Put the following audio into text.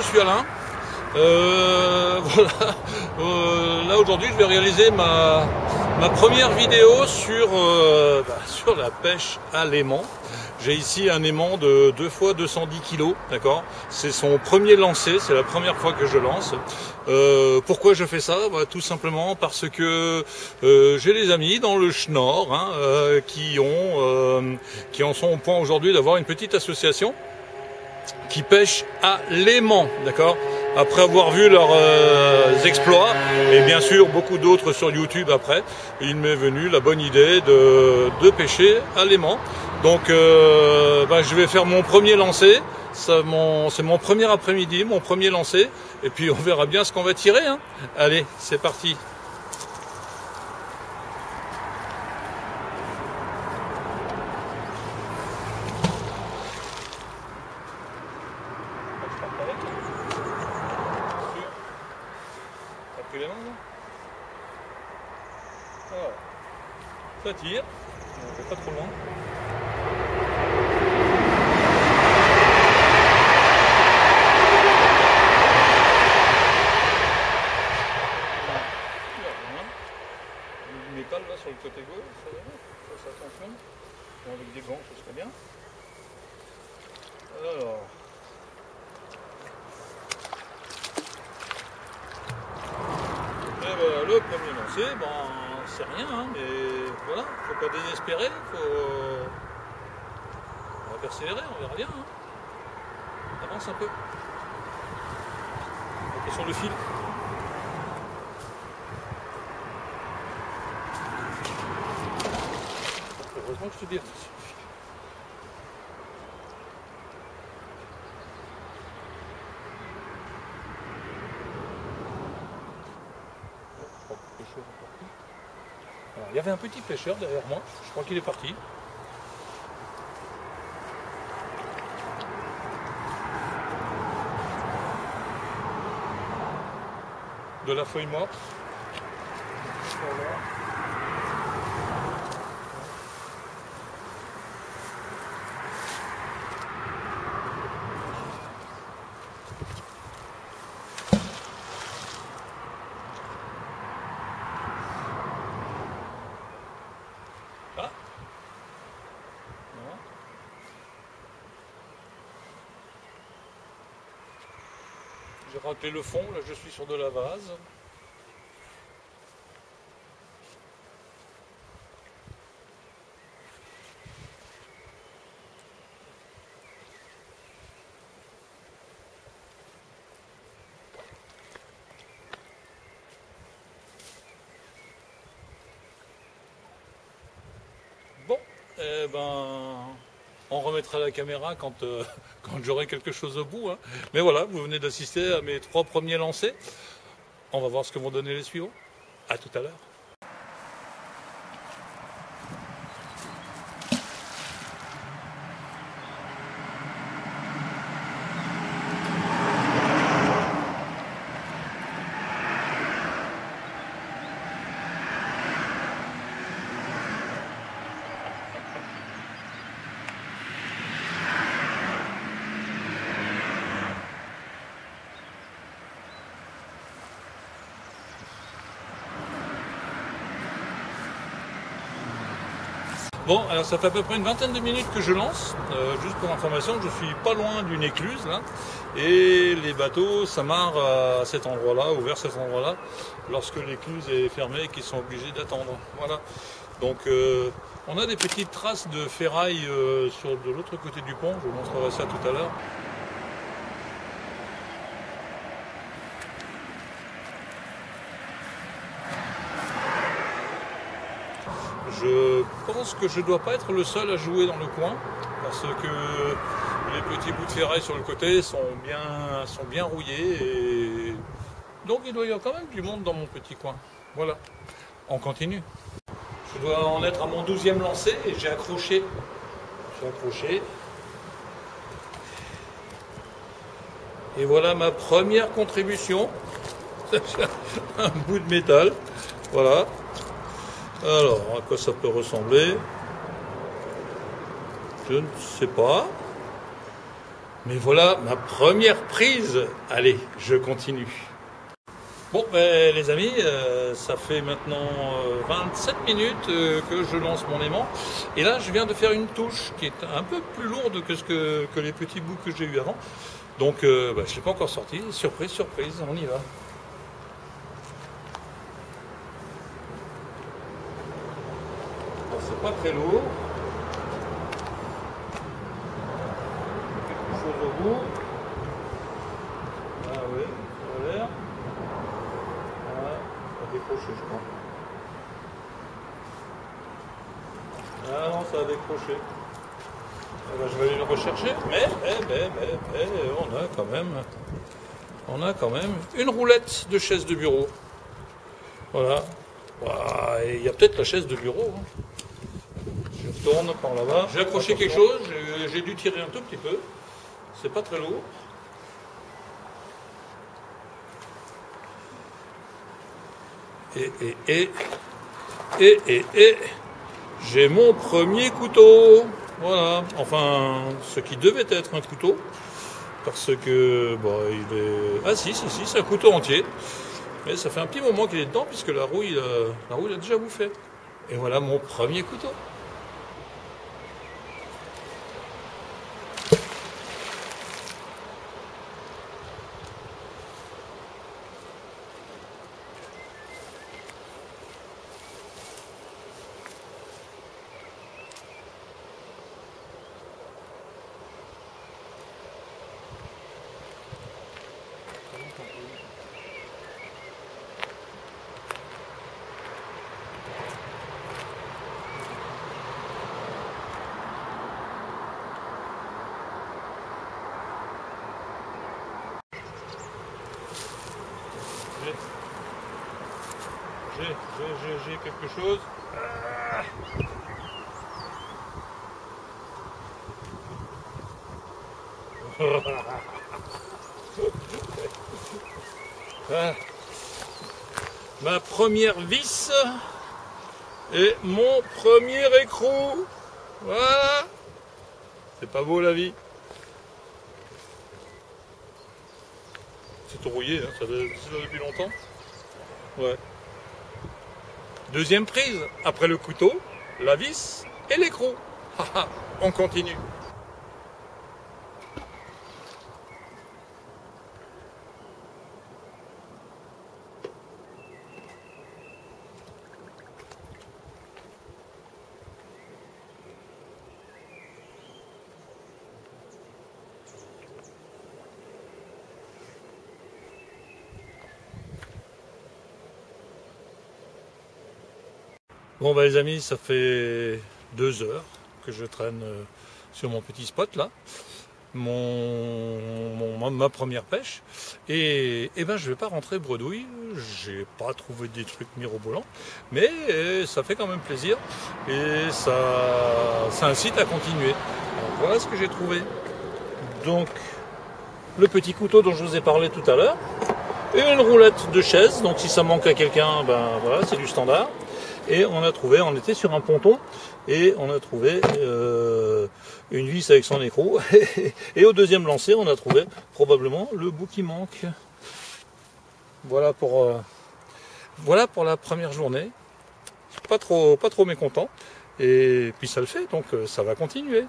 je suis Alain. Voilà. Là aujourd'hui je vais réaliser ma première vidéo sur la pêche à l'aimant. J'ai ici un aimant de 2 fois 210 kg, d'accord. C'est son premier lancer, c'est la première fois que je lance. Pourquoi je fais ça? Tout simplement parce que j'ai des amis dans le Schnorr qui en sont au point aujourd'hui d'avoir une petite association qui pêche à l'aimant, d'accord. Après avoir vu leurs exploits, et bien sûr beaucoup d'autres sur YouTube après, il m'est venu la bonne idée de pêcher à l'aimant. Donc je vais faire mon premier lancer, c'est mon premier après-midi, mon premier lancer, et puis on verra bien ce qu'on va tirer. Allez, c'est parti. Alors, ça tire, on va pas trop loin. Du métal là sur le côté gauche, ça va, ça attention. Bon, avec des gants, ce serait bien. Alors. Et voilà, le premier lancé, c'est rien, mais voilà, faut pas désespérer, on va persévérer, on verra bien. Avance un peu. Ok, sur le fil. Heureusement que je te dis. Alors, il y avait un petit pêcheur derrière moi, je crois qu'il est parti. De la feuille morte. Voilà. J'ai raclé le fond, là je suis sur de la vase. Bon, on remettra la caméra quand j'aurai quelque chose au bout. Mais voilà, vous venez d'assister à mes 3 premiers lancers. On va voir ce que vont donner les suivants. À tout à l'heure. Bon, alors ça fait à peu près une vingtaine de minutes que je lance. Juste pour information, je suis pas loin d'une écluse là, et les bateaux s'amarrent à cet endroit-là, ou vers cet endroit-là, lorsque l'écluse est fermée et qu'ils sont obligés d'attendre. Voilà. Donc on a des petites traces de ferraille de l'autre côté du pont. Je vous montrerai ça tout à l'heure. Je pense que je ne dois pas être le seul à jouer dans le coin, parce que les petits bouts de ferraille sur le côté sont bien rouillés, et donc il doit y avoir quand même du monde dans mon petit coin. Voilà, on continue. Je dois en être à mon 12e lancer et j'ai accroché. Et voilà ma première contribution. Un bout de métal. Voilà. Alors, à quoi ça peut ressembler? Je ne sais pas. Mais voilà ma première prise. Allez, je continue. Bon, ben, les amis, ça fait maintenant 27 minutes que je lance mon aimant. Et là, je viens de faire une touche qui est un peu plus lourde que les petits bouts que j'ai eu avant. Donc, je ne l'ai pas encore sorti. Surprise, surprise, on y va. C'est pas très lourd. Quelque chose au bout. Ah oui, ça a l'air. Voilà, ça a décroché, je crois. Ah non, ça a décroché. Eh ben, je vais aller le rechercher. Mais, on a quand même une roulette de chaise de bureau. Voilà. Et il y a peut-être la chaise de bureau. Hein. Je tourne par là-bas. J'ai accroché quelque chose, j'ai dû tirer un tout petit peu. C'est pas très lourd. Et j'ai mon premier couteau. Voilà. Enfin, ce qui devait être un couteau. Parce que, il est... Ah si, c'est un couteau entier. Mais ça fait un petit moment qu'il est dedans, puisque la rouille a déjà bouffé. Et voilà mon premier couteau. J'ai quelque chose. Ah. Ma première vis et mon premier écrou. Voilà. C'est pas beau la vie. C'est tout rouillé, hein. Ça doit être là depuis longtemps. Ouais. Deuxième prise, après le couteau, la vis et l'écrou. On continue. Bon les amis, ça fait 2 heures que je traîne sur mon petit spot là, ma première pêche, et je vais pas rentrer bredouille, j'ai pas trouvé des trucs mirobolants, mais ça fait quand même plaisir, et ça incite à continuer. Alors, voilà ce que j'ai trouvé. Donc le petit couteau dont je vous ai parlé tout à l'heure, et une roulette de chaise, donc si ça manque à quelqu'un, voilà, c'est du standard. Et on était sur un ponton, et on a trouvé une vis avec son écrou. Et au deuxième lancer, on a trouvé probablement le bout qui manque. Voilà pour la première journée. Pas trop mécontent. Et puis ça le fait, donc ça va continuer.